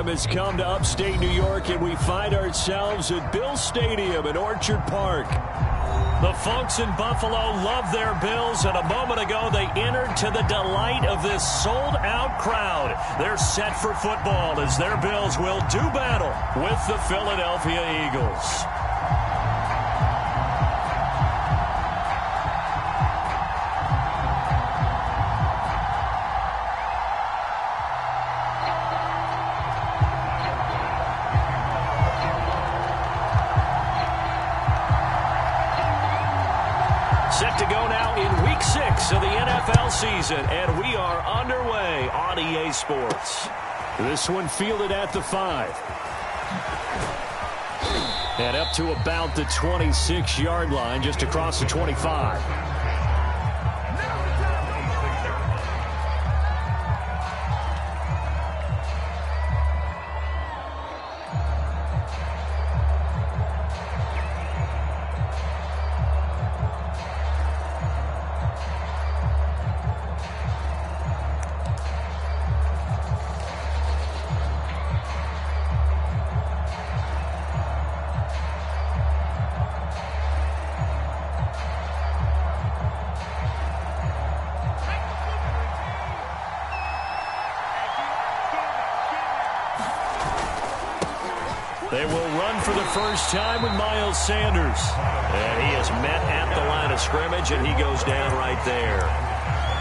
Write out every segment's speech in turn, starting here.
Autumn has come to upstate New York, and we find ourselves at Bill Stadium in Orchard Park. The folks in Buffalo love their Bills, and a moment ago they entered to the delight of this sold-out crowd. They're set for football as their Bills will do battle with the Philadelphia Eagles. Set to go now in Week 6 of the NFL season, and we are underway on EA Sports. This one fielded at the 5. And up to about the 26-yard line, just across the 25. They will run for the first time with Miles Sanders. And he is met at the line of scrimmage, and he goes down right there.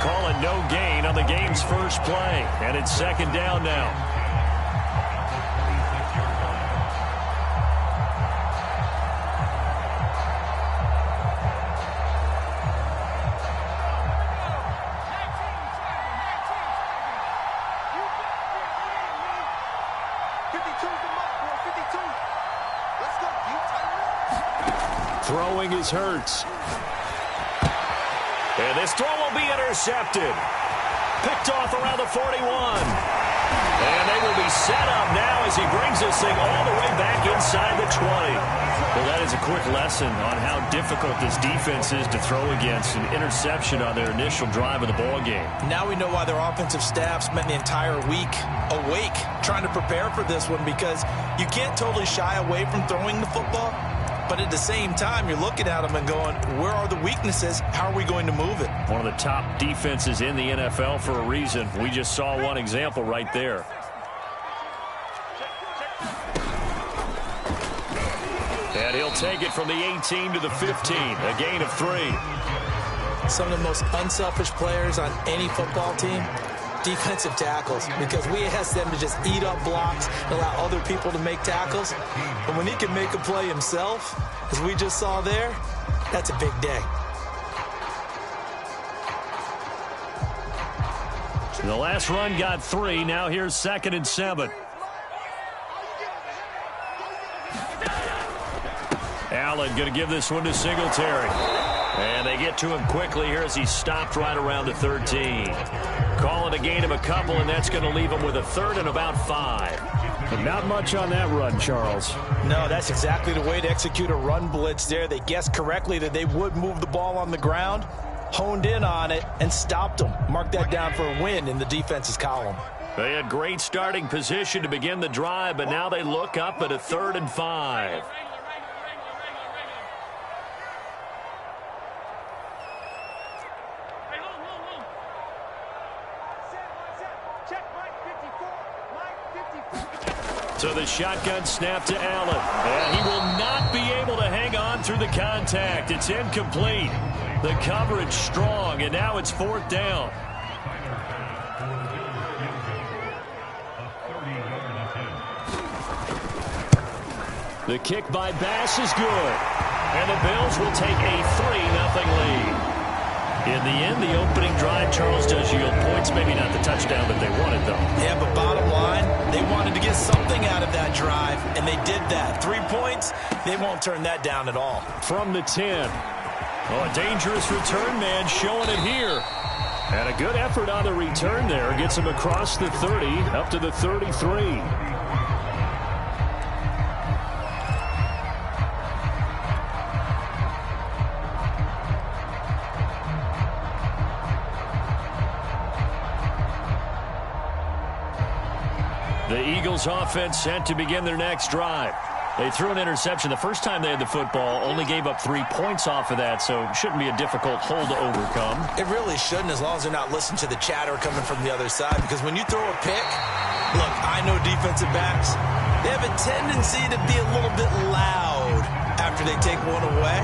Calling no gain on the game's first play. And it's second down now. Throwing is Hurts. And this throw will be intercepted. Picked off around the 41. And they will be set up now as he brings this thing all the way back inside the 20. Well, that is a quick lesson on how difficult this defense is to throw against. An interception on their initial drive of the ball game. Now we know why their offensive staff spent the entire week awake trying to prepare for this one, because you can't totally shy away from throwing the football. But at the same time, you're looking at them and going, where are the weaknesses? How are we going to move it? One of the top defenses in the NFL for a reason. We just saw one example right there. And he'll take it from the 18 to the 15, a gain of 3. Some of the most unselfish players on any football team, defensive tackles, because we ask them to just eat up blocks and allow other people to make tackles. But when he can make a play himself, as we just saw there, that's a big day. The last run got 3. Now here's 2nd and 7. Allen going to give this one to Singletary. And they get to him quickly here as he stopped right around the 13. Calling a gain of a couple, and that's going to leave him with a 3rd and about 5. But not much on that run, Charles. No, that's exactly the way to execute a run blitz there. They guessed correctly that they would move the ball on the ground, honed in on it, and stopped them. Mark that down for a win in the defense's column. They had great starting position to begin the drive, but now they look up at a 3rd and 5. So the shotgun snap to Allen. And he will not be able to hang on through the contact. It's incomplete. The coverage strong, and now it's 4th down. The kick by Bass is good. And the Bills will take a 3-0 lead. In the end, the opening drive, Charles, does yield points. Maybe not the touchdown that they wanted, though. Yeah, but bottom line, they wanted to get something out of that drive, and they did that. 3 points, they won't turn that down at all. From the 10. Oh, a dangerous return man showing it here. And a good effort on the return there. Gets him across the 30, up to the 33. The The Eagles offense set to begin their next drive. They threw an interception the first time they had the football, only gave up 3 points off of that, so it shouldn't be a difficult hole to overcome. It really shouldn't, as long as they're not listening to the chatter coming from the other side, because when you throw a pick, look, I know defensive backs, they have a tendency to be a little bit loud after they take one away,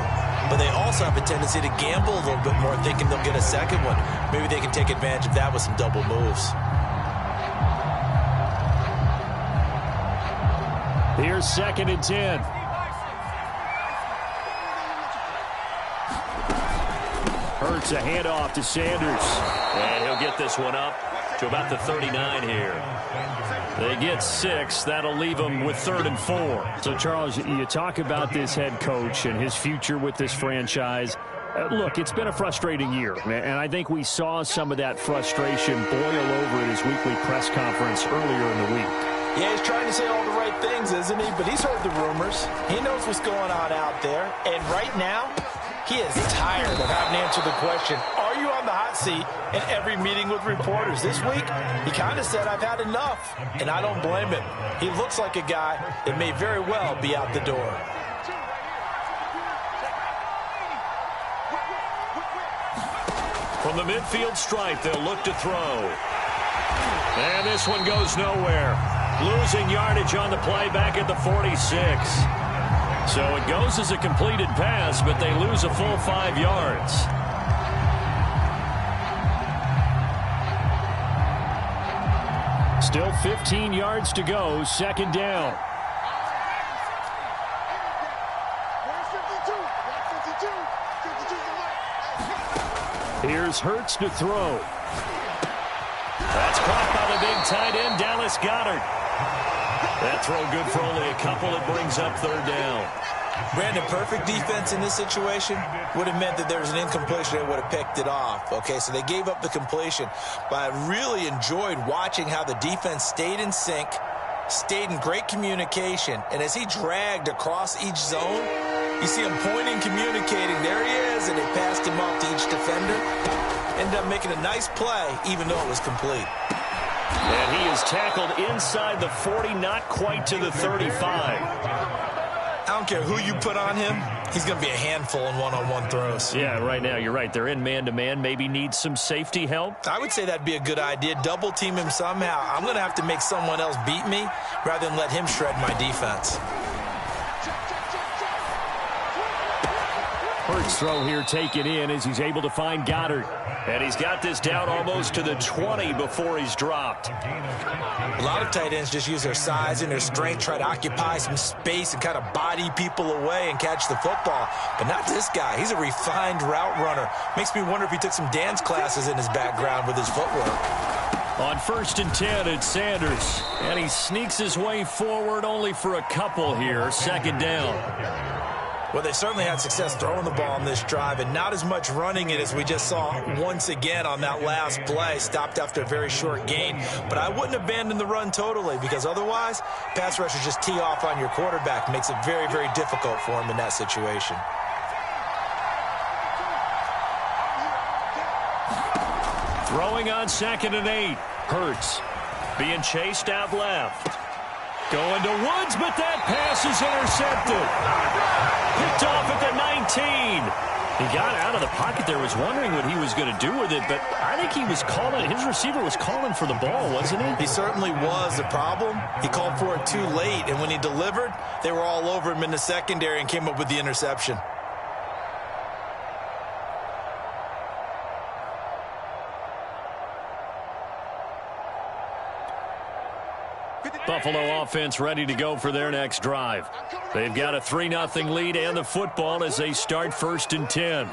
but they also have a tendency to gamble a little bit more, thinking they'll get a second one. Maybe they can take advantage of that with some double moves. Here's 2nd and 10. Hurts a handoff to Sanders. And he'll get this one up to about the 39 here. They get 6. That'll leave them with 3rd and 4. So, Charles, you talk about this head coach and his future with this franchise. Look, it's been a frustrating year, and I think we saw some of that frustration boil over at his weekly press conference earlier in the week. Yeah, he's trying to say all the right things, isn't he? But he's heard the rumors. He knows what's going on out there. And right now, he is tired of having to answer the question, are you on the hot seat in every meeting with reporters? This week, he kind of said, I've had enough. And I don't blame him. He looks like a guy that may very well be out the door. From the midfield stripe, they'll look to throw. And this one goes nowhere. Losing yardage on the play back at the 46. So it goes as a completed pass, but they lose a full 5 yards. Still 15 yards to go, 2nd down. Here's Hurts to throw. That's caught by the big tight end, Dallas Goedert. That throw good for only a couple. It brings up 3rd down. Brandon, perfect defense in this situation would have meant that there was an incompletion that would have picked it off. Okay, so they gave up the completion. But I really enjoyed watching how the defense stayed in sync, stayed in great communication. And as he dragged across each zone, you see him pointing, communicating. There he is, and they passed him off to each defender. Ended up making a nice play, even though it was complete. And he is tackled inside the 40, not quite to the 35. I don't care who you put on him, he's going to be a handful in one-on-one throws. Yeah, right now, you're right. They're in man-to-man. Maybe needs some safety help. I would say that'd be a good idea. Double team him somehow. I'm going to have to make someone else beat me rather than let him shred my defense. Hurts throw here taken in as he's able to find Goddard. And he's got this down almost to the 20 before he's dropped. A lot of tight ends just use their size and their strength, try to occupy some space and kind of body people away and catch the football. But not this guy. He's a refined route runner. Makes me wonder if he took some dance classes in his background with his footwork. On 1st and 10, it's Sanders. And he sneaks his way forward only for a couple here. 2nd down. Well, they certainly had success throwing the ball on this drive, and not as much running it as we just saw once again on that last play. Stopped after a very short gain. But I wouldn't abandon the run totally, because otherwise, pass rushers just tee off on your quarterback. Makes it very, very difficult for him in that situation. Throwing on 2nd and 8. Hurts being chased out left. Going to Woods, but that pass is intercepted. Picked off at the 19. He got out of the pocket there, was wondering what he was going to do with it, but I think he was calling, his receiver was calling for the ball, wasn't he? He certainly was. The problem, he called for it too late, and when he delivered, they were all over him in the secondary and came up with the interception. Buffalo offense ready to go for their next drive. They've got a 3-0 lead and the football as they start 1st and 10.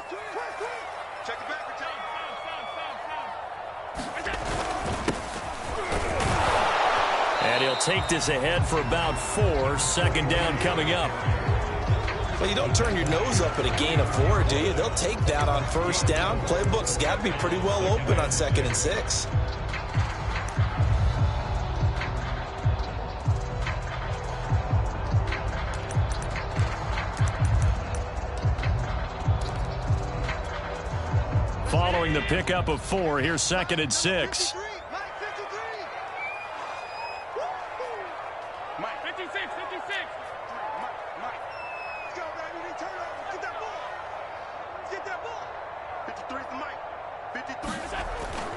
And he'll take this ahead for about 4. 2nd down coming up. Well, you don't turn your nose up at a gain of 4, do you? They'll take that on 1st down. Playbook's got to be pretty well open on 2nd and 6. Following the pickup of 4, here's 2nd and 6.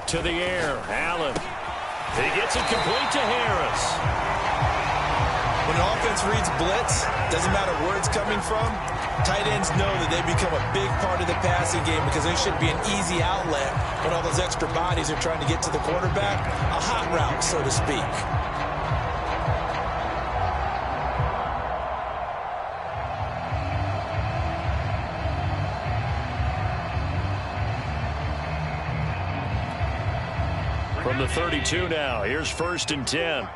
To the air, Allen. He gets it complete to Harris. When an offense reads blitz, doesn't matter where it's coming from, tight ends know that they become a big part of the passing game because they should be an easy outlet when all those extra bodies are trying to get to the quarterback. A hot route, so to speak. From the 32 now, here's 1st and 10.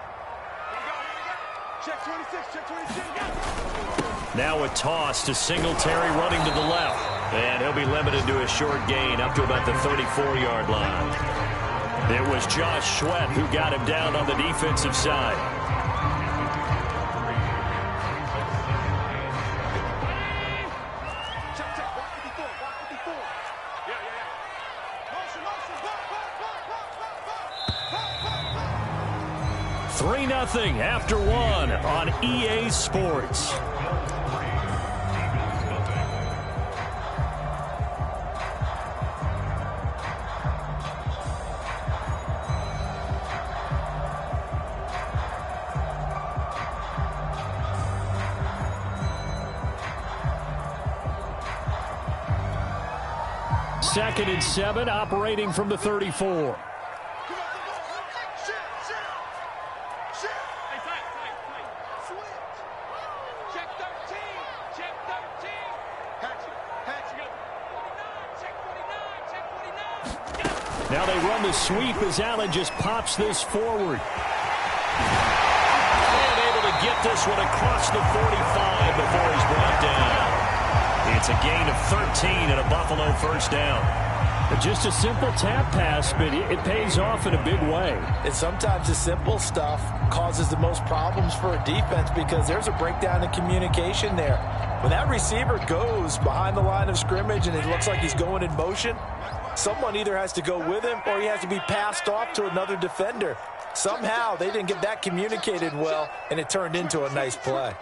Check 26, check 26. Now a toss to Singletary running to the left. And he'll be limited to a short gain up to about the 34-yard line. It was Josh Sweat who got him down on the defensive side. Check, check, 154, 154. Yeah. Motion, 3-0 after 1 on EA Sports. Second and 7, operating from the 34. Now they run the sweep as Allen just pops this forward. And able to get this one across the 45 before he's brought down. It's a gain of 13 and a Buffalo first down. Just a simple tap pass, but it pays off in a big way. And sometimes the simple stuff causes the most problems for a defense because there's a breakdown in communication there. When that receiver goes behind the line of scrimmage and it looks like he's going in motion, someone either has to go with him or he has to be passed off to another defender. Somehow they didn't get that communicated well, and it turned into a nice play.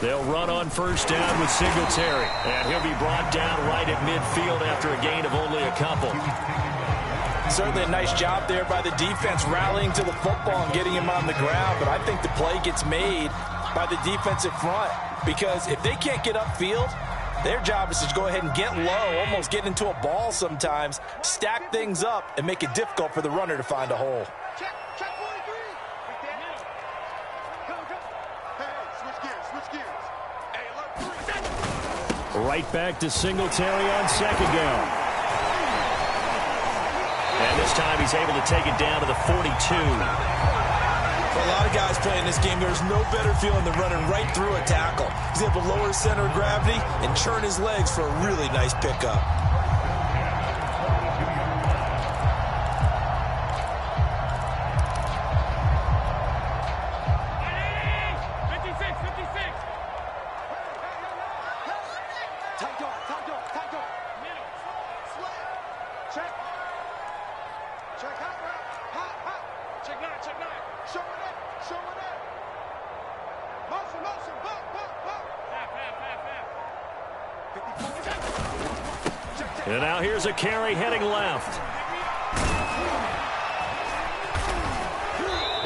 They'll run on first down with Singletary, and he'll be brought down right at midfield after a gain of only a couple. Certainly a nice job there by the defense rallying to the football and getting him on the ground, but I think the play gets made by the defensive front because if they can't get upfield, their job is to go ahead and get low, almost get into a ball sometimes, stack things up, and make it difficult for the runner to find a hole. Check 43. Hey, switch gears. Hey, alert 3. Right back to Singletary on second down. And this time he's able to take it down to the 42. For a lot of guys playing this game, there's no better feeling than running right through a tackle. He's able to lower his center of gravity and churn his legs for a really nice pickup. And now here's a carry heading left.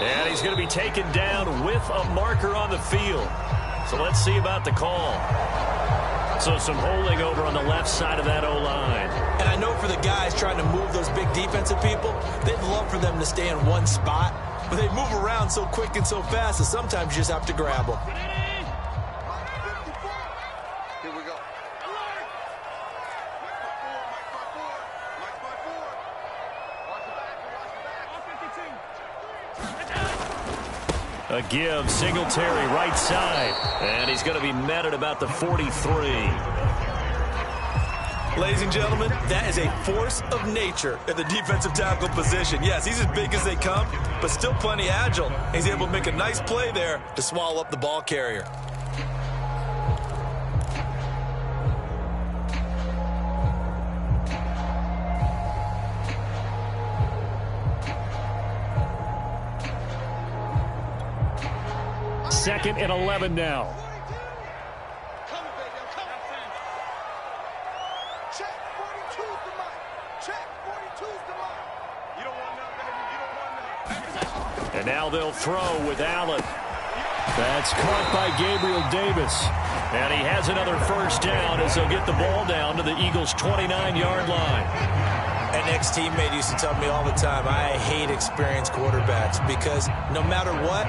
And he's going to be taken down with a marker on the field. So let's see about the call. So some holding over on the left side of that O-line. And I know for the guys trying to move those big defensive people, they'd love for them to stay in one spot. But they move around so quick and so fast that sometimes you just have to grab them. A give, Singletary right side. And he's going to be met at about the 43. Ladies and gentlemen, that is a force of nature at the defensive tackle position. Yes, he's as big as they come, but still plenty agile. He's able to make a nice play there to swallow up the ball carrier. 2nd and 11 now. Coming, baby, I'm coming. Check, 42's the mark. Check, 42's the mark. You don't want none, baby. You don't want none. And now they'll throw with Allen. That's caught by Gabriel Davis. And he has another first down as they'll get the ball down to the Eagles' 29-yard line. An ex-teammate used to tell me all the time, I hate experienced quarterbacks because no matter what,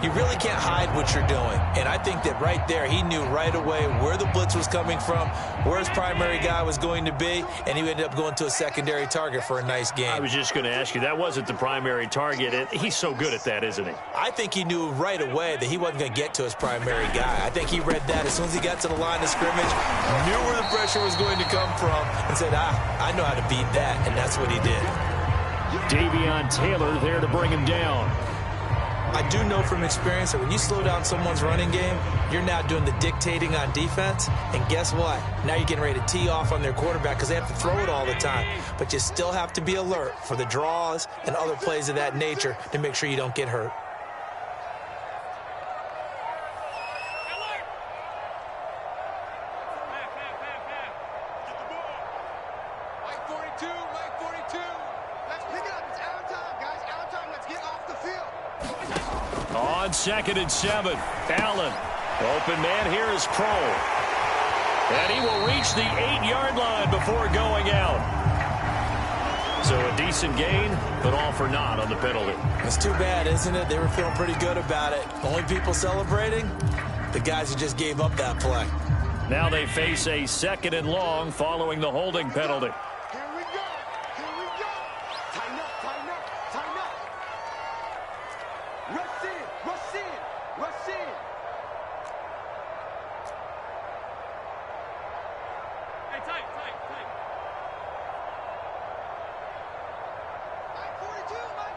you really can't hide what you're doing. And I think that right there, he knew right away where the blitz was coming from, where his primary guy was going to be, and he ended up going to a secondary target for a nice game. I was just going to ask you, that wasn't the primary target. He's so good at that, isn't he? I think he knew right away that he wasn't going to get to his primary guy. I think he read that as soon as he got to the line of scrimmage, knew where the pressure was going to come from, and said, I know how to beat that. And that's what he did. Davion Taylor there to bring him down. I do know from experience that when you slow down someone's running game, you're now doing the dictating on defense. And guess what? Now you're getting ready to tee off on their quarterback because they have to throw it all the time. But you still have to be alert for the draws and other plays of that nature to make sure you don't get hurt. On 2nd and 7, Allen. Open man here is Kroll. And he will reach the 8-yard line before going out. So a decent gain, but all for naught on the penalty. It's too bad, isn't it? They were feeling pretty good about it. Only people celebrating? The guys who just gave up that play. Now they face a 2nd and long following the holding penalty. Here we go. Here we go. Tighten up, tighten up, tighten up. Rush in, rush in, rush in. Hey, tight. Line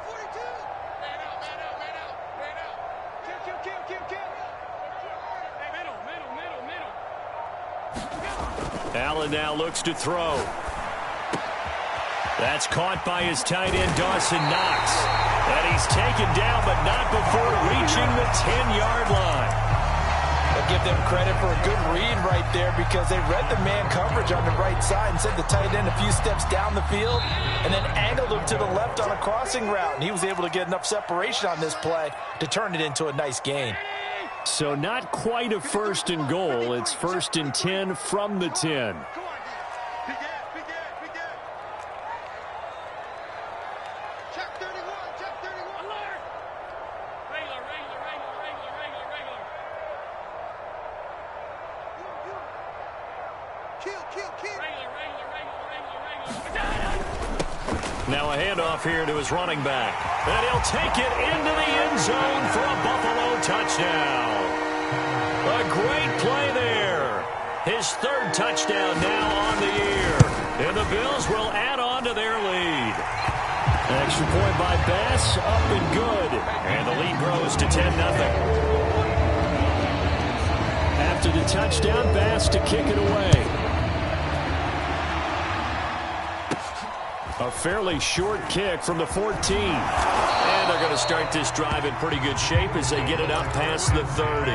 42. Man out. Kill. Hey, middle. Allen now looks to throw. That's caught by his tight end, Dawson Knox. And he's taken down, but not before reaching the 10-yard line. I'll give them credit for a good read right there because they read the man coverage on the right side and sent the tight end a few steps down the field and then angled him to the left on a crossing route. And he was able to get enough separation on this play to turn it into a nice gain. So not quite a 1st and goal. It's 1st and 10 from the 10. Come on, big ass. Check 31. Alert. Regular. Kill. Now a handoff here to his running back. And he'll take it into the end zone for a Buffalo touchdown. A great play there. His 3rd touchdown now on the year. And the Bills will add on to their lead. Extra point by Bass, up and good. And the lead grows to 10-0. After the touchdown, Bass to kick it away. A fairly short kick from the 14. And they're going to start this drive in pretty good shape as they get it up past the 30.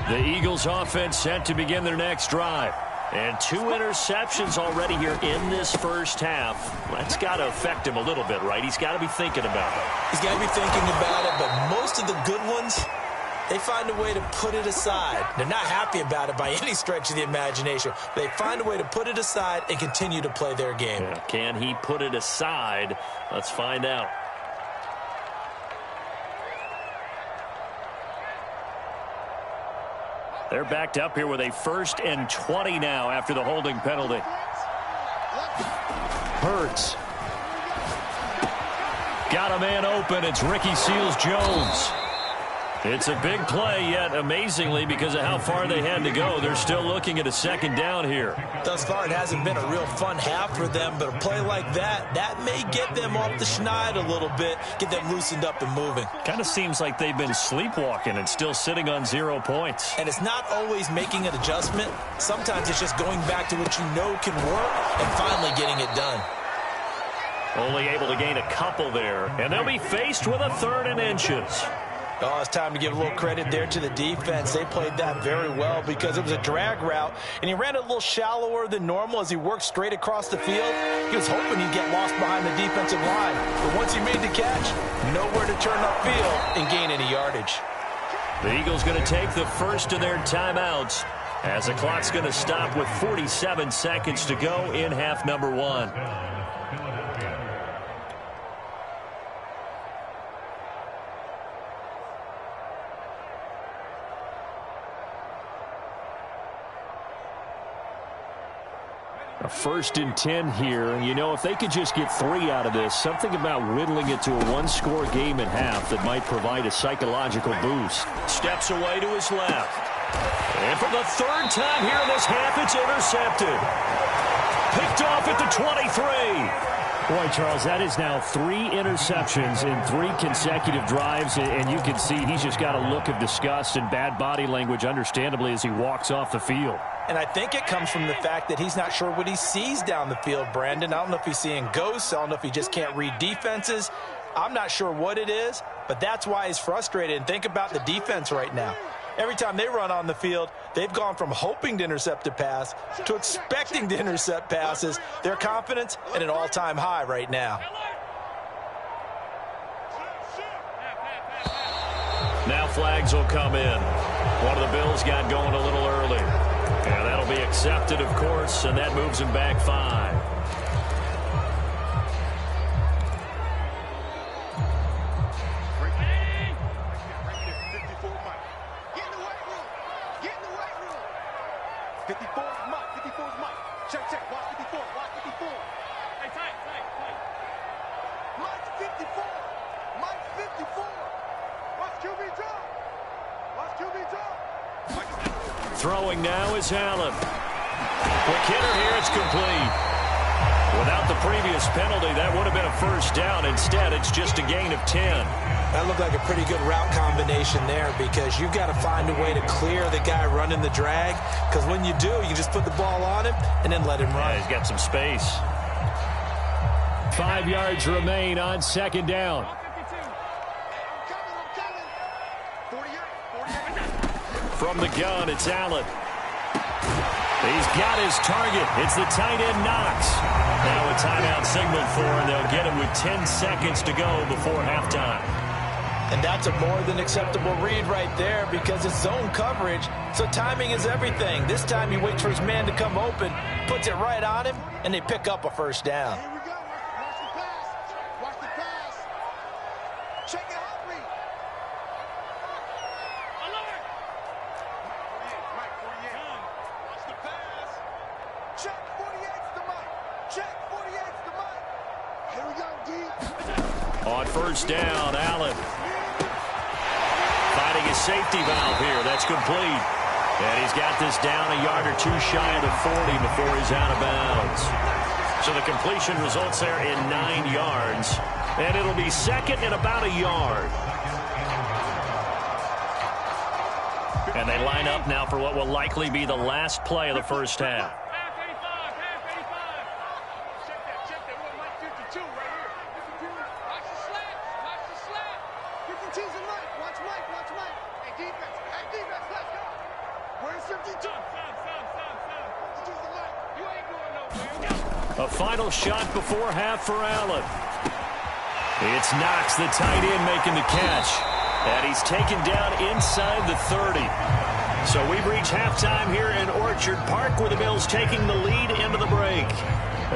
The Eagles offense set to begin their next drive. And 2 interceptions already here in this first half. That's got to affect him a little bit, right? He's got to be thinking about it. He's got to be thinking about it, but most of the good ones, they find a way to put it aside. They're not happy about it by any stretch of the imagination. They find a way to put it aside and continue to play their game. Yeah, can he put it aside? Let's find out. They're backed up here with a 1st and 20 now after the holding penalty. Hurts. Got a man open. It's Ricky Seals-Jones. It's a big play, yet amazingly, because of how far they had to go, they're still looking at a second down here. Thus far, it hasn't been a real fun half for them, but a play like that may get them off the schneid a little bit, get them loosened up and moving. Kind of seems like they've been sleepwalking and still sitting on 0 points. And it's not always making an adjustment. Sometimes it's just going back to what you know can work and finally getting it done. Only able to gain a couple there, and they'll be faced with a 3rd and inches. Oh, it's time to give a little credit there to the defense. They played that very well because it was a drag route, and he ran it a little shallower than normal as he worked straight across the field. He was hoping he'd get lost behind the defensive line, but once he made the catch, nowhere to turn upfield and gain any yardage. The Eagles going to take the first of their timeouts as the clock's going to stop with 47 seconds to go in half number 1. A 1st and 10 here. You know, if they could just get 3 out of this, something about whittling it to a 1-score game at half that might provide a psychological boost. Steps away to his left. And for the 3rd time here in this half, it's intercepted. Picked off at the 23. Boy, Charles, that is now 3 interceptions in 3 consecutive drives, and you can see he's just got a look of disgust and bad body language, understandably, as he walks off the field. And I think it comes from the fact that he's not sure what he sees down the field, Brandon. I don't know if he's seeing ghosts. I don't know if he just can't read defenses. I'm not sure what it is, but that's why he's frustrated. And think about the defense right now. Every time they run on the field, they've gone from hoping to intercept a pass to expecting to intercept passes. Their confidence at an all-time high right now. Now flags will come in. One of the Bills got going a little early. And that'll be accepted, of course, and that moves him back 5. Throwing now is Allen. Quick hitter here, it's complete. Without the previous penalty, that would have been a 1st down. Instead, it's just a gain of 10. That looked like a pretty good route combination there because you've got to find a way to clear the guy running the drag, because when you do, you just put the ball on him and then let him run. Yeah, he's got some space. 5 yards remain on 2nd down. From the gun, it's Allen. He's got his target. It's the tight end, Knox. Now a timeout signaled for, and they'll get him with 10 seconds to go before halftime. And that's a more than acceptable read right there because it's zone coverage, so timing is everything. This time he waits for his man to come open, puts it right on him, and they pick up a 1st down. Here we go. Watch the pass. Watch the pass. Check it out, read. Mike, 48. Watch the pass. Check 48's the mic. Check 48's the mic. Here we go, D. On 1st down, Allen. Finding his safety valve here. That's complete. And he's got this down a yard or 2 shy of the 40 before he's out of bounds. So the completion results there in 9 yards. And it'll be 2nd and about a yard. And they line up now for what will likely be the last play of the 1st half. A final shot before half for Allen. It's Knox, the tight end, making the catch. And he's taken down inside the 30. So we've reached halftime here in Orchard Park, where the Bills taking the lead into the break.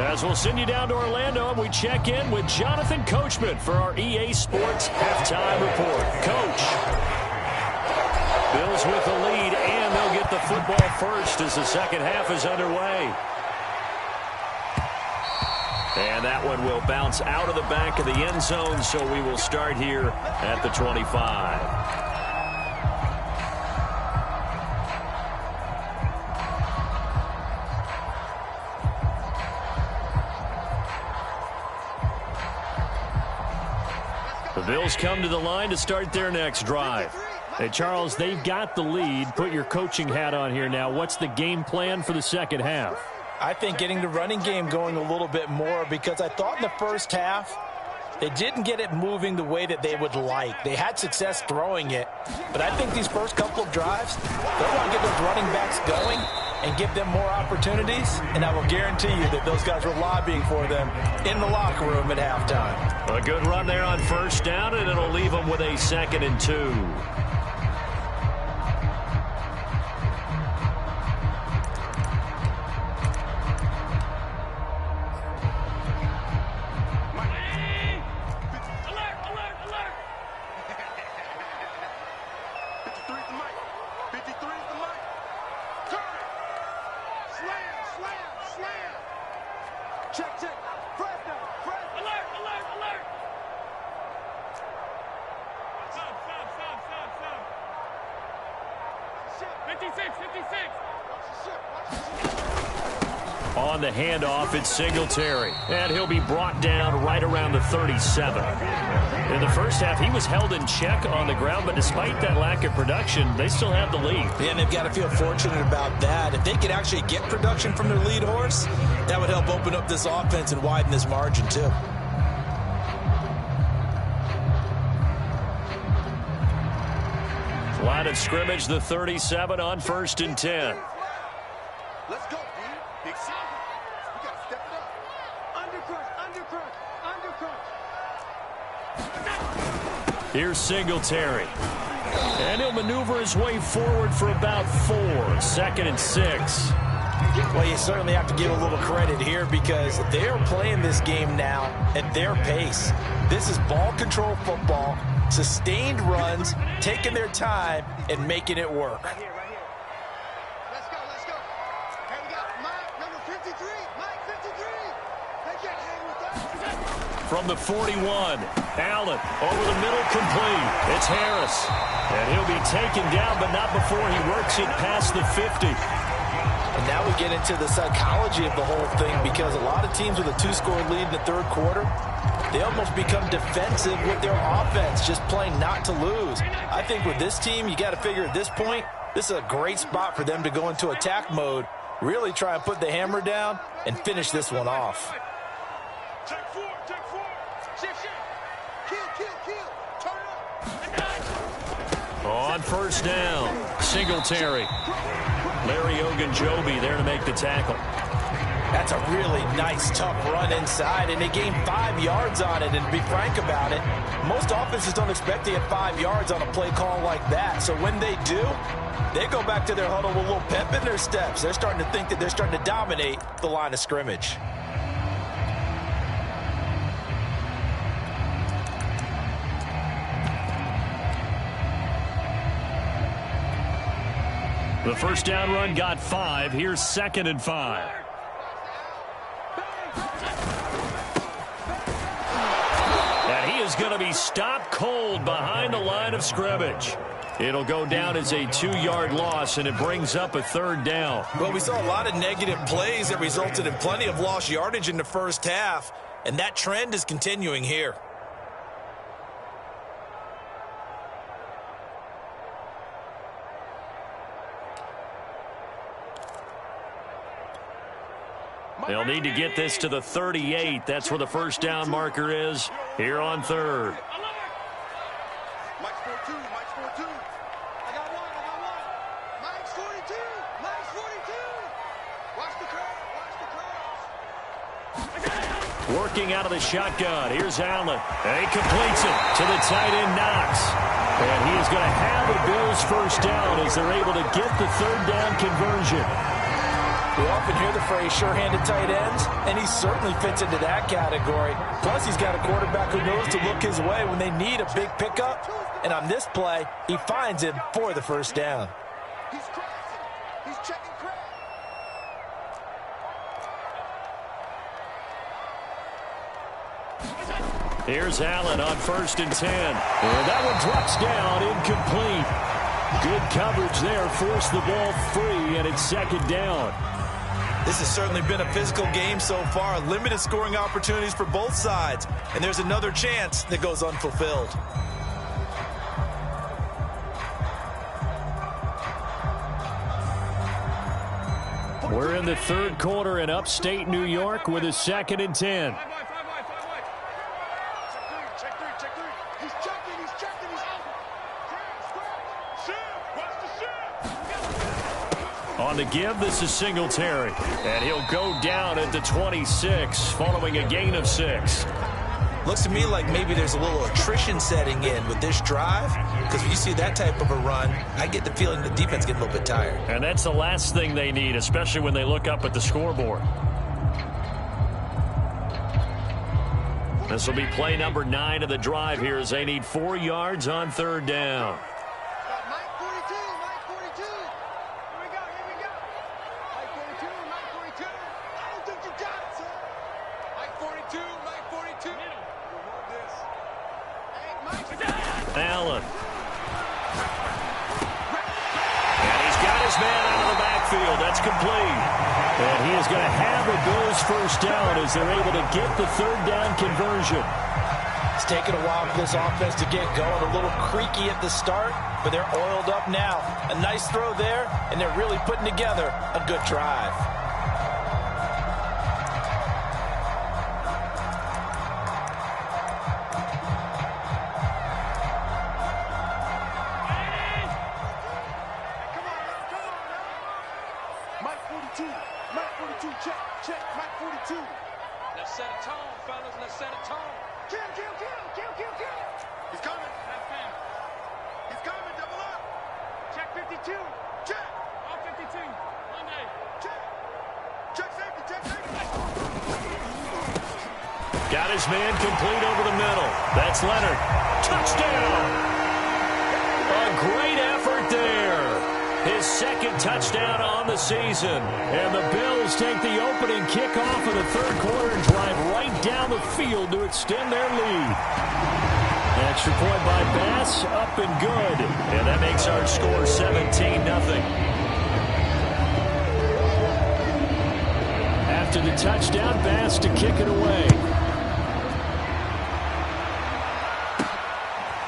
As we'll send you down to Orlando, and we check in with Jonathan Coachman for our EA Sports Halftime Report. Coach. Bills with the lead, and they'll get the football first as the second half is underway. And that one will bounce out of the back of the end zone, so we will start here at the 25. Bills come to the line to start their next drive. Hey, Charles, they've got the lead. Put your coaching hat on here now. What's the game plan for the second half? I think getting the running game going a little bit more, because I thought in the first half they didn't get it moving the way that they would like. They had success throwing it, but I think these first couple of drives, they want to get those running backs going and give them more opportunities, and I will guarantee you that those guys were lobbying for them in the locker room at halftime. A good run there on first down, and it'll leave them with a 2nd and 2. On the handoff, it's Singletary, and he'll be brought down right around the 37. In the first half, he was held in check on the ground, but despite that lack of production, they still have the lead. And they've got to feel fortunate about that. If they could actually get production from their lead horse, that would help open up this offense and widen this margin too. Line of scrimmage, the 37 on 1st and 10. Let's go, D. Big C. We got to step it up. Undercrush. Here's Singletary. And he'll maneuver his way forward for about 4. 2nd and 6. Well, you certainly have to give a little credit here, because they are playing this game now at their pace. This is ball control football, sustained runs, taking their time and making it work. Right here. Let's go. Here we go. Mike, number 53. Mike, 53. They can't hang with us. From the 41, Allen over the middle, complete. It's Harris. And he'll be taken down, but not before he works it past the 50. And now we get into the psychology of the whole thing, because a lot of teams with a 2-score lead in the third quarter, they almost become defensive with their offense, just playing not to lose. I think with this team, you got to figure at this point, this is a great spot for them to go into attack mode, really try and put the hammer down and finish this one off. Check 4. Shift. Kill. Turn up. On first down, Singletary. Larry Ogunjobi there to make the tackle. That's a really nice, tough run inside, and they gained 5 yards on it. And to be frank about it, most offenses don't expect to get 5 yards on a play call like that. So when they do, they go back to their huddle with a little pep in their steps. They're starting to think that they're starting to dominate the line of scrimmage. The first down run got 5. Here's 2nd and 5. And he is going to be stopped cold behind the line of scrimmage. It'll go down as a 2-yard loss, and it brings up a 3rd down. Well, we saw a lot of negative plays that resulted in plenty of lost yardage in the first half, and that trend is continuing here. They'll need to get this to the 38. That's where the first down marker is here on 3rd. Mike's 42. I got one. Mike's 42. Watch the curve. Working out of the shotgun. Here's Allen. And he completes it to the tight end, Knox. And he is going to have the Bills first down as they're able to get the 3rd down conversion. We often hear the phrase sure-handed tight ends, and he certainly fits into that category. Plus, he's got a quarterback who knows to look his way when they need a big pickup. And on this play, he finds him for the first down. He's crossing. He's checking crowd. Here's Allen on 1st and 10. And that one drops down, incomplete. Good coverage there, forced the ball free, and it's 2nd down. This has certainly been a physical game so far. Limited scoring opportunities for both sides. And there's another chance that goes unfulfilled. We're in the third quarter in upstate New York with a 2nd and 10. On the give, this is Singletary. And he'll go down at the 26 following a gain of 6. Looks to me like maybe there's a little attrition setting in with this drive, because when you see that type of a run, I get the feeling the defense gets a little bit tired. And that's the last thing they need, especially when they look up at the scoreboard. This will be play number 9 of the drive here as they need 4 yards on 3rd down. Allen. And he's got his man out of the backfield. That's complete. And he is going to have the Bills' first down as they're able to get the 3rd down conversion. It's taken a while for this offense to get going. A little creaky at the start, but they're oiled up now. A nice throw there, and they're really putting together a good drive. Got his man complete over the middle. That's Leonard. Touchdown! A great effort there. His 2nd touchdown on the season. And the Bills take the opening kickoff of the 3rd quarter and drive right down the field to extend their lead. Extra point by Bass, up and good. And that makes our score 17-0. After the touchdown, Bass to kick it away.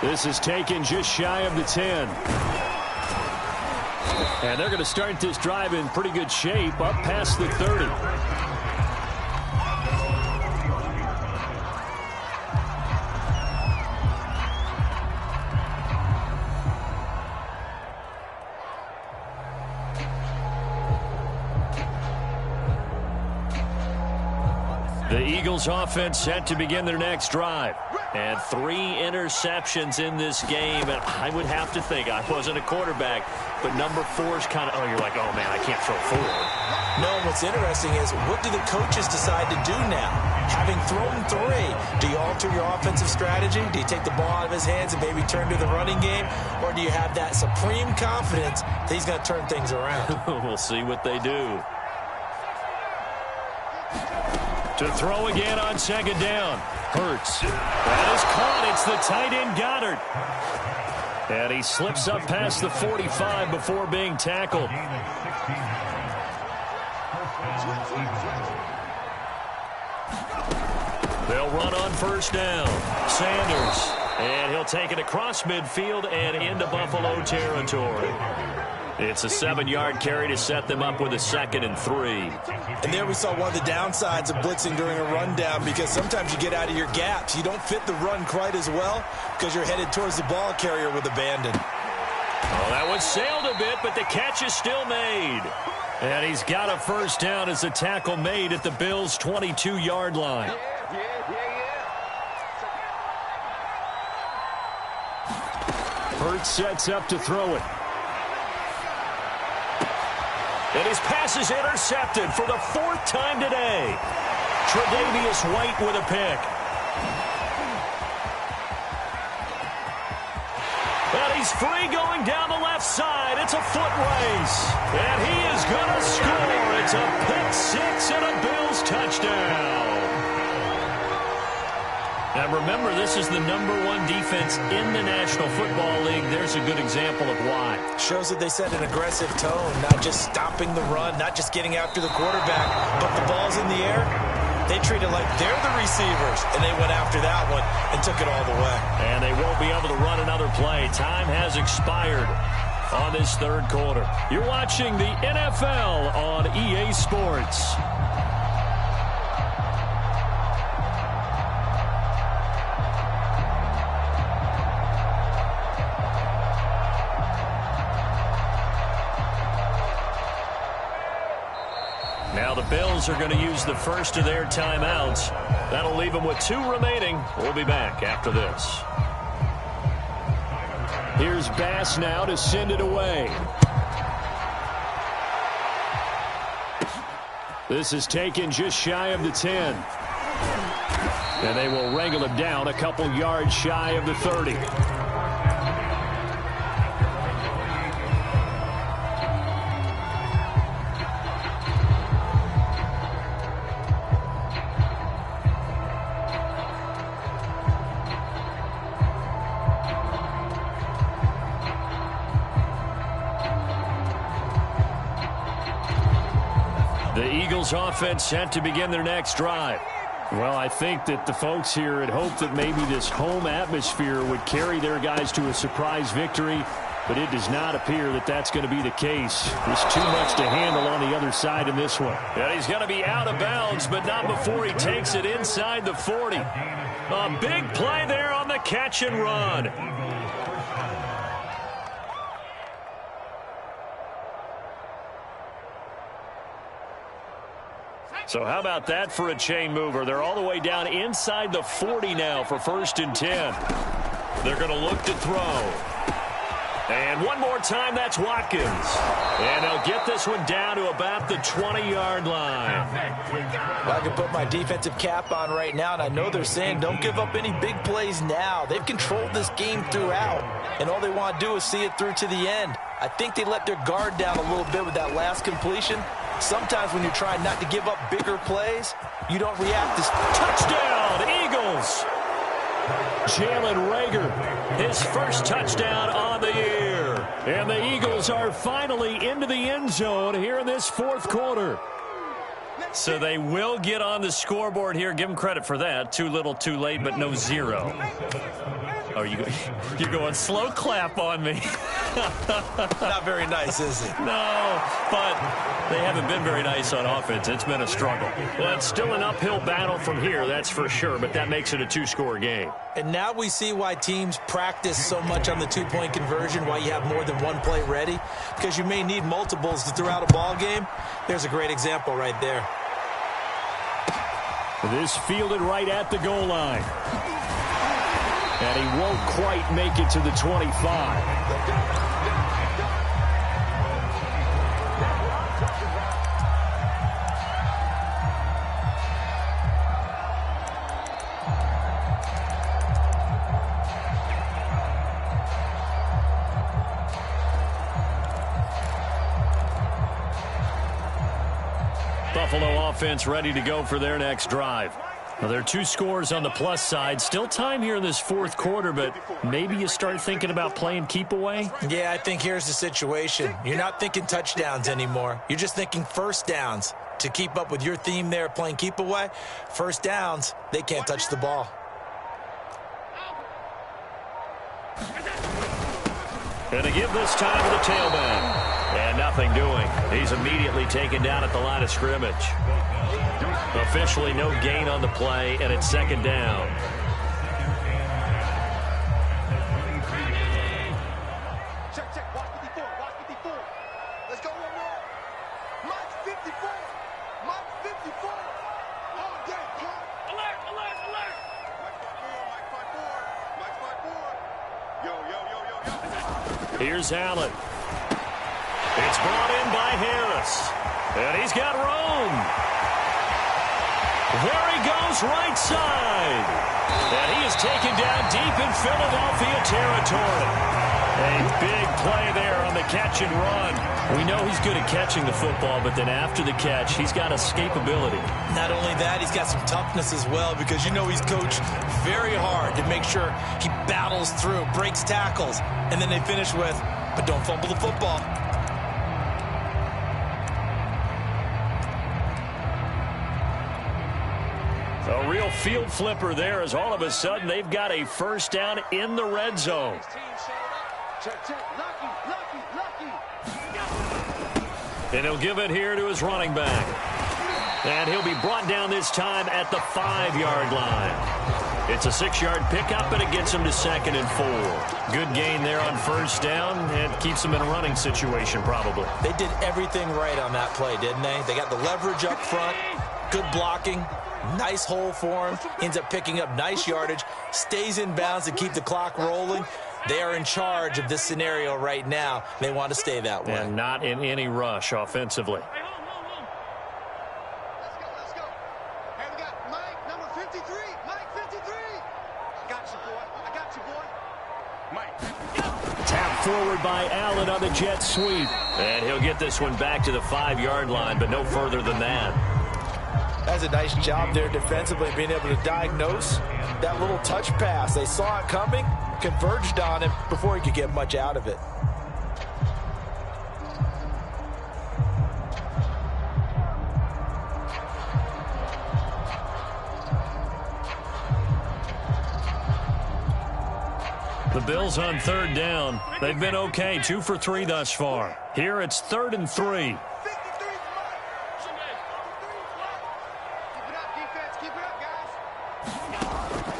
This is taken just shy of the 10. And they're going to start this drive in pretty good shape, up past the 30. The Eagles offense set to begin their next drive. And 3 interceptions in this game. And I would have to think, I wasn't a quarterback, but number 4 is kind of, you're like, oh, man, I can't throw 4. No, what's interesting is, what do the coaches decide to do now? Having thrown 3, do you alter your offensive strategy? Do you take the ball out of his hands and maybe turn to the running game? Or do you have that supreme confidence that he's going to turn things around? We'll see what they do. To throw again on 2nd down. Hurts. That is caught. It's the tight end Goddard. And he slips up past the 45 before being tackled. They'll run on 1st down. Sanders. And he'll take it across midfield and into Buffalo territory. It's a 7-yard carry to set them up with a 2nd and 3. And there we saw one of the downsides of blitzing during a rundown, because sometimes you get out of your gaps. You don't fit the run quite as well because you're headed towards the ball carrier with abandon. Oh, that one sailed a bit, but the catch is still made. And he's got a 1st down as the tackle made at the Bills' 22-yard line. Hurts sets up to throw it. And his pass is intercepted for the 4th time today. Tre'Davious White with a pick. And he's free going down the left side. It's a foot race. And he is going to score. It's a pick 6 and a Bills touchdown. Now remember, this is the #1 defense in the National Football League. There's a good example of why. Shows that they set an aggressive tone, not just stopping the run, not just getting after the quarterback, but the ball's in the air. They treat it like they're the receivers, and they went after that one and took it all the way. And they won't be able to run another play. Time has expired on this third quarter. You're watching the NFL on EA Sports. Now the Bills are going to use the first of their timeouts. That'll leave them with 2 remaining. We'll be back after this. Here's Bass now to send it away. This is taken just shy of the 10. And they will wrangle him down a couple yards shy of the 30. The Eagles offense set to begin their next drive. Well, I think that the folks here had hoped that maybe this home atmosphere would carry their guys to a surprise victory, but it does not appear that that's going to be the case. There's too much to handle on the other side in this one. And he's going to be out of bounds, but not before he takes it inside the 40. A big play there on the catch and run. So how about that for a chain mover? They're all the way down inside the 40 now for 1st and 10. They're going to look to throw. And one more time, that's Watkins. And they'll get this one down to about the 20-yard line. Well, I can put my defensive cap on right now, and I know they're saying don't give up any big plays now. They've controlled this game throughout, and all they want to do is see it through to the end. I think they let their guard down a little bit with that last completion. Sometimes when you're trying not to give up bigger plays, you don't react as... Touchdown, Eagles! Jalen Reagor, his first touchdown on the year. And the Eagles are finally into the end zone here in this 4th quarter. So they will get on the scoreboard here. Give them credit for that. Too little, too late, but no 0. Oh, you're going slow clap on me. Not very nice, is it? No, but they haven't been very nice on offense. It's been a struggle. Well, it's still an uphill battle from here, that's for sure, but that makes it a 2-score game. And now we see why teams practice so much on the 2-point conversion, why you have more than one play ready, because you may need multiples to throw out a ball game. There's a great example right there. This fielded right at the goal line. And he won't quite make it to the 25. Buffalo offense ready to go for their next drive. Well, there are 2 scores on the plus side. Still time here in this 4th quarter, but maybe you start thinking about playing keep away? Yeah, I think here's the situation. You're not thinking touchdowns anymore. You're just thinking first downs. To keep up with your theme there, playing keep away, first downs, they can't touch the ball. And to give this time to the tailback. And nothing doing. He's immediately taken down at the line of scrimmage. Officially no gain on the play, and it's 2nd down. Check, check. Watch 54. Watch 54. Let's go one more. Mike's 54. Mike's 54. All day, punt. Alert, alert, alert. Mike's 54. Yo, yo, yo, yo, yo. Here's Allen. It's brought in by Harris. And he's got room. There he goes, right side. And he is taken down deep in Philadelphia territory. A big play there on the catch and run. We know he's good at catching the football, but then after the catch, he's got escapability. Not only that, he's got some toughness as well, because you know he's coached very hard to make sure he battles through, breaks tackles, and then they finish with, but don't fumble the football. A real field flipper there, as all of a sudden they've got a first down in the red zone. And he'll give it here to his running back. And he'll be brought down this time at the 5-yard line. It's a 6-yard pickup, and it gets him to 2nd and 4. Good gain there on first down, and keeps him in a running situation probably. They did everything right on that play, didn't they? They got the leverage up front, good blocking, nice hole for him, ends up picking up nice yardage, stays in bounds to keep the clock rolling. They are in charge of this scenario right now. They want to stay that way. And not in any rush offensively. Let's go. Hey, we got Mike, number 53. Mike, 53. I got you, boy. Mike. Tap forward by Allen on the jet sweep. And he'll get this one back to the 5-yard line, but no further than that. That's a nice job there defensively, being able to diagnose that little touch pass. They saw it coming, converged on him before he could get much out of it. The Bills on 3rd down. They've been okay, 2 for 3 thus far. Here it's 3rd and 3.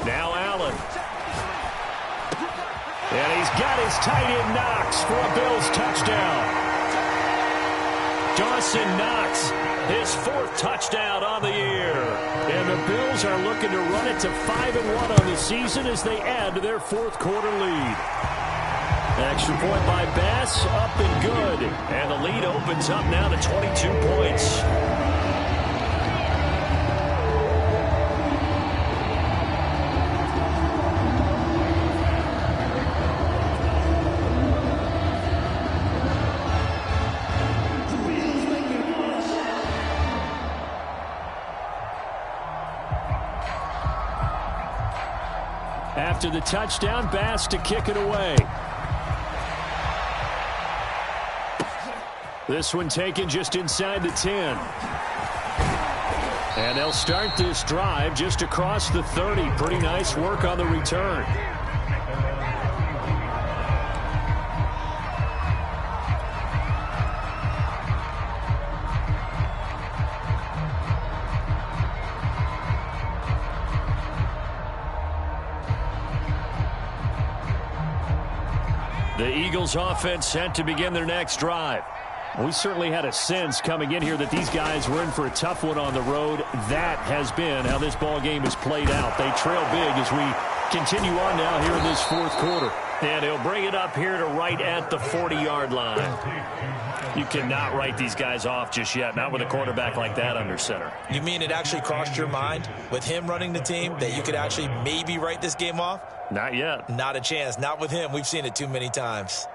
Now Allen. And he's got his tight end Knox for a Bills touchdown. Dawson Knox, his 4th touchdown on the year. And the Bills are looking to run it to 5-1 on the season as they add to their 4th quarter lead. Extra point by Bass, up and good. And the lead opens up now to 22 points. After the touchdown, Bass to kick it away. This one taken just inside the 10. And they'll start this drive just across the 30. Pretty nice work on the return. The Eagles offense set to begin their next drive. We certainly had a sense coming in here that these guys were in for a tough one on the road. That has been how this ball game has played out. They trail big as we continue on now here in this 4th quarter. And he'll bring it up here to right at the 40-yard line. You cannot write these guys off just yet, not with a quarterback like that under center. You mean it actually crossed your mind with him running the team that you could actually maybe write this game off? Not yet. Not a chance. Not with him. We've seen it too many times.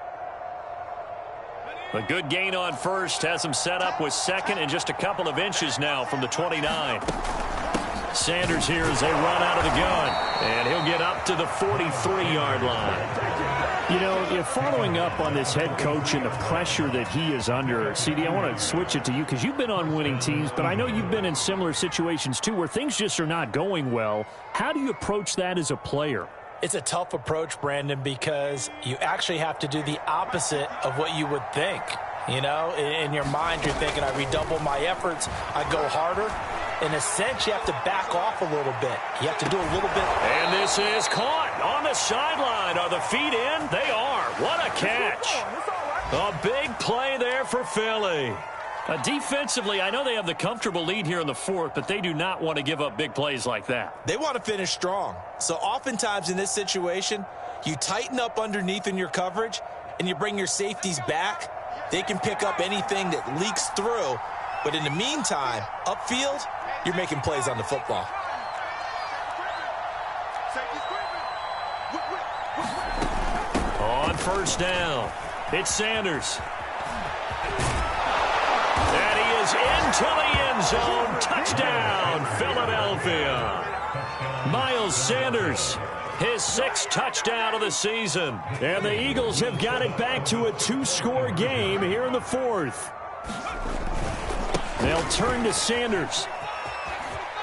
A good gain on first has him set up with 2nd and just a couple of inches now from the 29. Sanders here as they run out of the gun. And he'll get up to the 43-yard line. You know, following up on this head coach and the pressure that he is under, CD, I want to switch it to you because you've been on winning teams, but I know you've been in similar situations too where things just are not going well. How do you approach that as a player? It's a tough approach, Brandon, because you actually have to do the opposite of what you would think. You know, in your mind, you're thinking, I redouble my efforts, I go harder. In a sense, you have to back off a little bit. You have to do a little bit. And this is caught on the sideline. Are the feet in? They are. What a catch. A big play there for Philly. Defensively, I know they have the comfortable lead here in the 4th, but they do not want to give up big plays like that. They want to finish strong. So oftentimes in this situation, you tighten up underneath in your coverage, and you bring your safeties back. They can pick up anything that leaks through. But in the meantime, upfield, you're making plays on the football. On first down. It's Sanders. And he is into the end zone. Touchdown, Philadelphia. Miles Sanders, his 6th touchdown of the season. And the Eagles have got it back to a 2-score game here in the 4th. They'll turn to Sanders.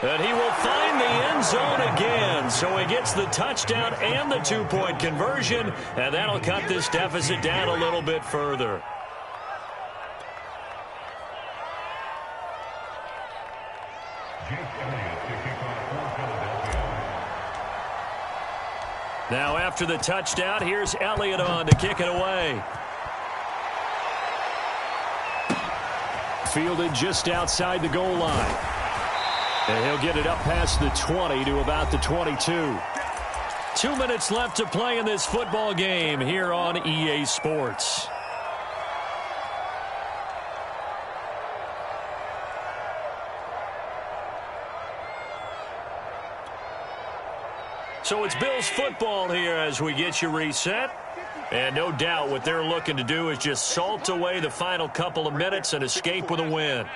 And he will find the end zone again. So he gets the touchdown and the 2-point conversion. And that'll cut this deficit down a little bit further. Now after the touchdown, here's Elliott on to kick it away. Fielded just outside the goal line. And he'll get it up past the 20 to about the 22. 2 minutes left to play in this football game here on EA Sports. So it's Bills football here as we get you reset. And no doubt what they're looking to do is just salt away the final couple of minutes and escape with a win.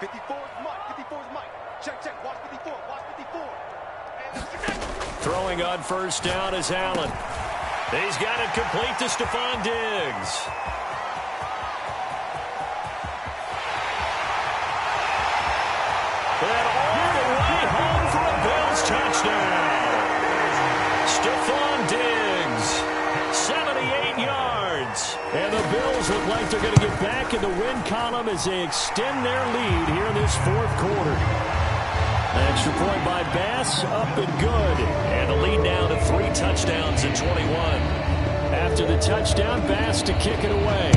54 is Mike. 54 is Mike. Check, check. Watch 54. Watch 54. Throwing on first down is Allen. He's got it complete to Stephon Diggs. And all the way home for a Bills touchdown. Stephon Diggs, 78 yards. And the Bills look like they're going to get back in the win column as they extend their lead here in this 4th quarter. An extra point by Bass, up and good. And the lead now to 3 touchdowns at 21. After the touchdown, Bass to kick it away.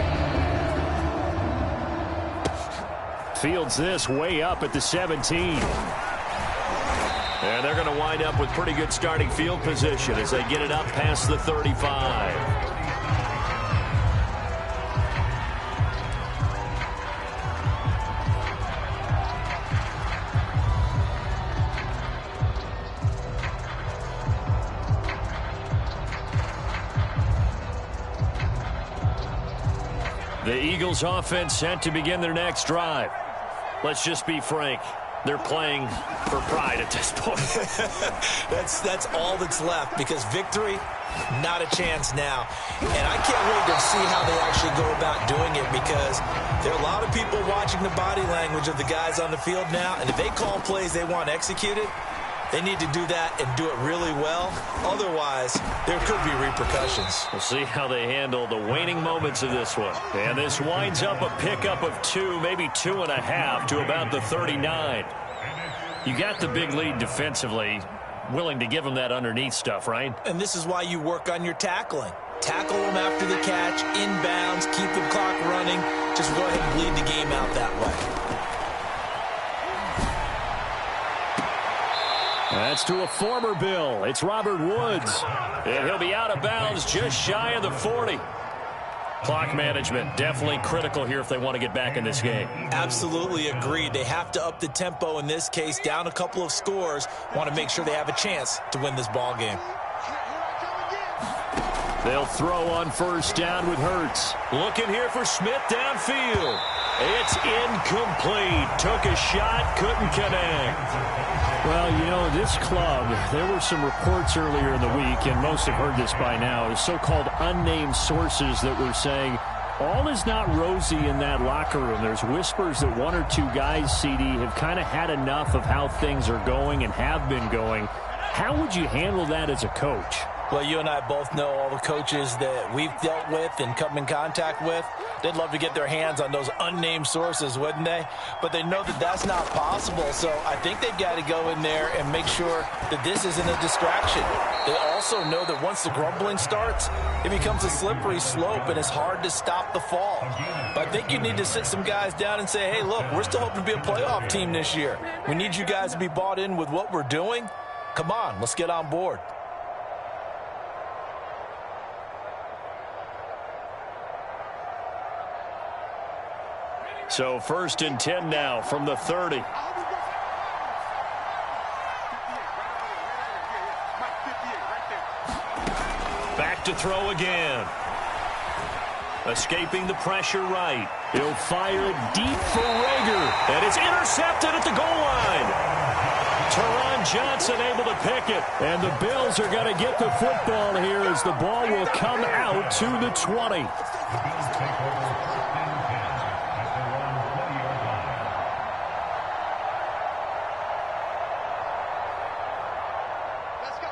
Fields this way up at the 17. And they're going to wind up with pretty good starting field position as they get it up past the 35. The Eagles offense set to begin their next drive. Let's just be frank. They're playing for pride at this point. That's all that's left, because victory, not a chance now. And I can't wait to see how they actually go about doing it, because there are a lot of people watching the body language of the guys on the field now, and if they call plays they want executed, they need to do that and do it really well. Otherwise, there could be repercussions. We'll see how they handle the waning moments of this one. And this winds up a pickup of 2, maybe 2.5 to about the 39. You got the big lead defensively, willing to give them that underneath stuff, right? And this is why you work on your tackling. Tackle them after the catch, inbounds, keep the clock running. Just go ahead and bleed the game out that way. That's to a former Bill. It's Robert Woods. And he'll be out of bounds just shy of the 40. Clock management definitely critical here if they want to get back in this game. Absolutely agreed. They have to up the tempo in this case, down a couple of scores. Want to make sure they have a chance to win this ball game. They'll throw on first down with Hurts. Looking here for Smith downfield. It's incomplete. Took a shot, couldn't connect. Well, you know, this club, there were some reports earlier in the week, and most have heard this by now, the so-called unnamed sources that were saying all is not rosy in that locker room. There's whispers that 1 or 2 guys, CD, have kind of had enough of how things are going and have been going. How would you handle that as a coach? Well, you and I both know all the coaches that we've dealt with and come in contact with. They'd love to get their hands on those unnamed sources, wouldn't they? But they know that that's not possible, so I think they've got to go in there and make sure that this isn't a distraction. They also know that once the grumbling starts, it becomes a slippery slope, and it's hard to stop the fall. But I think you need to sit some guys down and say, hey, look, we're still hoping to be a playoff team this year. We need you guys to be bought in with what we're doing. Come on, let's get on board. So 1st and 10 now from the 30. to throw again. Escaping the pressure right. He'll fire it deep for Rager. And it's intercepted at the goal line. Teron Johnson able to pick it. And the Bills are going to get the football here as the ball will come out to the 20.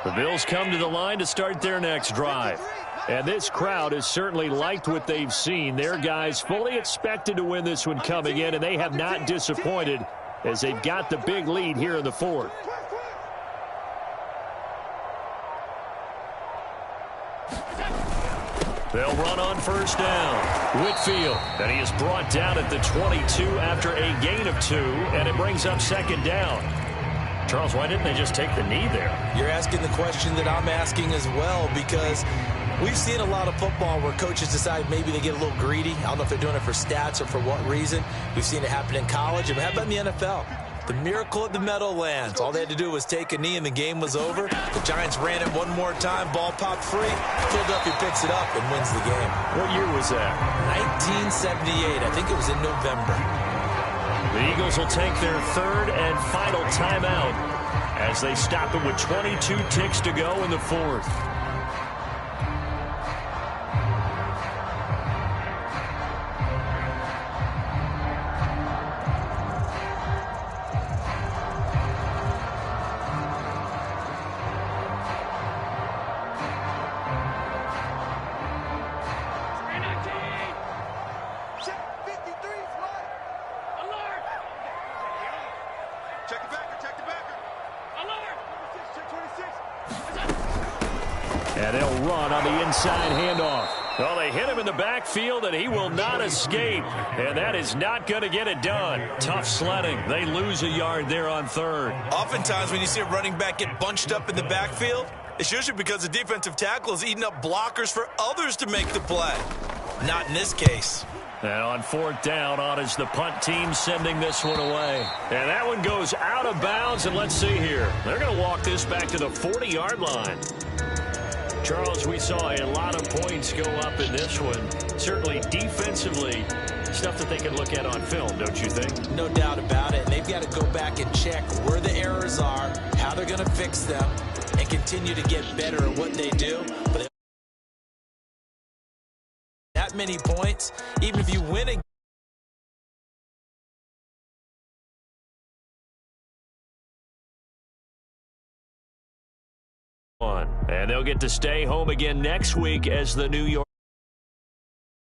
The Bills come to the line to start their next drive. And this crowd has certainly liked what they've seen. Their guys fully expected to win this one coming in, and they have not disappointed as they've got the big lead here in the fourth. They'll run on first down. Whitfield, and he is brought down at the 22 after a gain of 2, and it brings up second down. Charles, why didn't they just take the knee there? You're asking the question that I'm asking as well, because we've seen a lot of football where coaches decide maybe they get a little greedy. I don't know if they're doing it for stats or for what reason. We've seen it happen in college. And how about in the NFL? The miracle at the Meadowlands. All they had to do was take a knee and the game was over. The Giants ran it one more time. Ball popped free. Philadelphia picks it up and wins the game. What year was that? 1978. I think it was in November. The Eagles will take their third and final timeout as they stop it with 22 ticks to go in the fourth. And they'll run on the inside handoff. Well, they hit him in the backfield, and he will not escape. And that is not going to get it done. Tough sledding. They lose a yard there on third. Oftentimes when you see a running back get bunched up in the backfield, it's usually because the defensive tackle is eating up blockers for others to make the play. Not in this case. And on fourth down, on is the punt team sending this one away. And that one goes out of bounds, and let's see here. They're going to walk this back to the 40-yard line. Charles, we saw a lot of points go up in this one. Certainly defensively, stuff that they can look at on film, don't you think? No doubt about it. And they've got to go back and check where the errors are, how they're going to fix them, and continue to get better at what they do. But that many points, even if you win a and they'll get to stay home again next week as the New York